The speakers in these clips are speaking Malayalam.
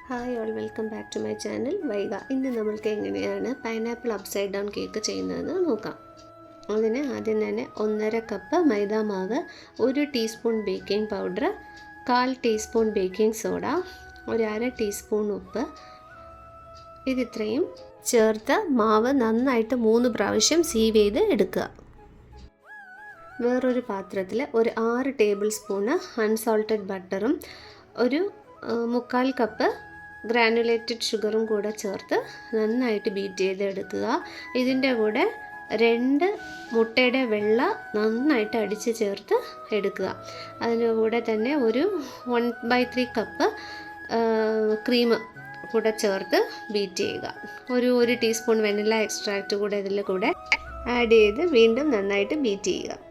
Hi all, welcome back to my channel Vaiga. ഇന്ന് നമ്മൾക്ക് എങ്ങനെയാണ് പൈനാപ്പിൾ അപ്സൈഡ് ഡൗൺ കേക്ക് ചെയ്യുന്നതെന്ന് നോക്കാം. അതിന് ആദ്യം തന്നെ 1.5 കപ്പ് മൈദ മാവ്, 1 teaspoon baking powder, 1/4 teaspoon baking soda, 1/2 teaspoon ഉപ്പ്, ഇതിത്രയും ചേർത്ത് മാവ് നന്നായിട്ട് 3 പ്രാവശ്യം സീവ് ചെയ്ത് എടുക്കുക. വേറൊരു പാത്രത്തിൽ ഒരു 6 ടേബിൾ സ്പൂണ് അൺസോൾട്ടഡ് ബട്ടറും 1/4 കപ്പ് ഗ്രാനുലേറ്റഡ് ഷുഗറും കൂടെ ചേർത്ത് നന്നായിട്ട് ബീറ്റ് ചെയ്തെടുക്കുക. ഇതിൻ്റെ കൂടെ 2 മുട്ടയുടെ വെള്ള നന്നായിട്ട് അടിച്ച് ചേർത്ത് എടുക്കുക. അതിൻ്റെ കൂടെ തന്നെ ഒരു 1/3 കപ്പ് ക്രീം കൂടെ ചേർത്ത് ബീറ്റ് ചെയ്യുക. ഒരു ടീസ്പൂൺ വെനില എക്സ്ട്രാക്റ്റ് കൂടെ ഇതിൽ കൂടെ ആഡ് ചെയ്ത് വീണ്ടും നന്നായിട്ട് ബീറ്റ് ചെയ്യുക.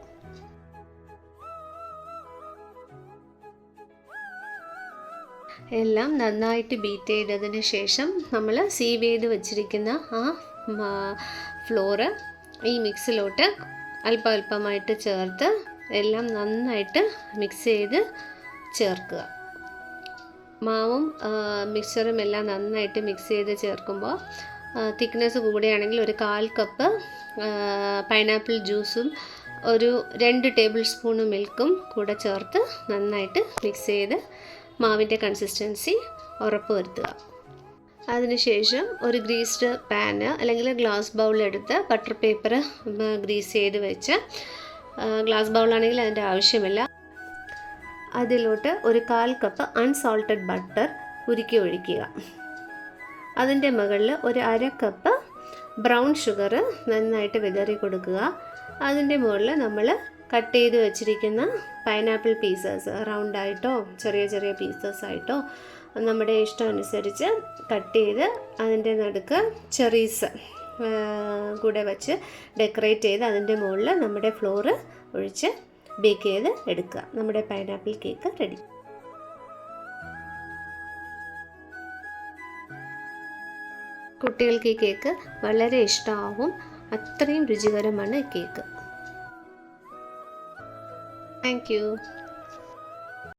എല്ലാം നന്നായിട്ട് ബീറ്റ് ചെയ്തതിന് ശേഷം നമ്മൾ സീവ് ചെയ്ത് വെച്ചിരിക്കുന്ന ആ ഫ്ലോറ് ഈ മിക്സിലോട്ട് അല്പമായിട്ട് ചേർത്ത് എല്ലാം നന്നായിട്ട് മിക്സ് ചെയ്ത് ചേർക്കുക. മാവും മിക്സറും എല്ലാം നന്നായിട്ട് മിക്സ് ചെയ്ത് ചേർക്കുമ്പോൾ തിക്നെസ് കൂടെയാണെങ്കിൽ ഒരു 1/4 കപ്പ് പൈനാപ്പിൾ ജ്യൂസും 2 ടേബിൾ സ്പൂൺ മിൽക്കും കൂടെ ചേർത്ത് നന്നായിട്ട് മിക്സ് ചെയ്ത് മാവിൻ്റെ കൺസിസ്റ്റൻസി ഉറപ്പ് വരുത്തുക. അതിനുശേഷം ഒരു ഗ്രീസ്ഡ് പാന് അല്ലെങ്കിൽ ഗ്ലാസ് ബൗൾ എടുത്ത് ബട്ടർ പേപ്പർ ഗ്രീസ് ചെയ്ത് വെച്ച്, ഗ്ലാസ് ബൗളാണെങ്കിൽ അതിൻ്റെ ആവശ്യമില്ല, അതിലോട്ട് ഒരു 1/4 കപ്പ് അൺസോൾട്ടഡ് ബട്ടർ ഉരുക്കി ഒഴിക്കുക. അതിൻ്റെ മുകളിൽ ഒരു 1/2 കപ്പ് ബ്രൗൺ ഷുഗർ നന്നായിട്ട് വിതറി കൊടുക്കുക. അതിൻ്റെ മുകളിൽ നമ്മൾ കട്ട് ചെയ്ത് വെച്ചിരിക്കുന്ന പൈനാപ്പിൾ പീസസ് റൗണ്ടായിട്ടോ ചെറിയ പീസസ് ആയിട്ടോ നമ്മുടെ ഇഷ്ടം അനുസരിച്ച് കട്ട് ചെയ്ത് അതിൻ്റെ നടുക്ക് ചെറീസ് കൂടെ വെച്ച് ഡെക്കറേറ്റ് ചെയ്ത് അതിൻ്റെ മുകളിൽ നമ്മുടെ ഫ്ലോറ് ഒഴിച്ച് ബേക്ക് ചെയ്ത് എടുക്കുക. നമ്മുടെ പൈനാപ്പിൾ കേക്ക് റെഡി. കുട്ടികൾക്ക് ഈ കേക്ക് വളരെ ഇഷ്ടമാവും. അത്രയും രുചികരമാണ് ഈ കേക്ക്. Thank you.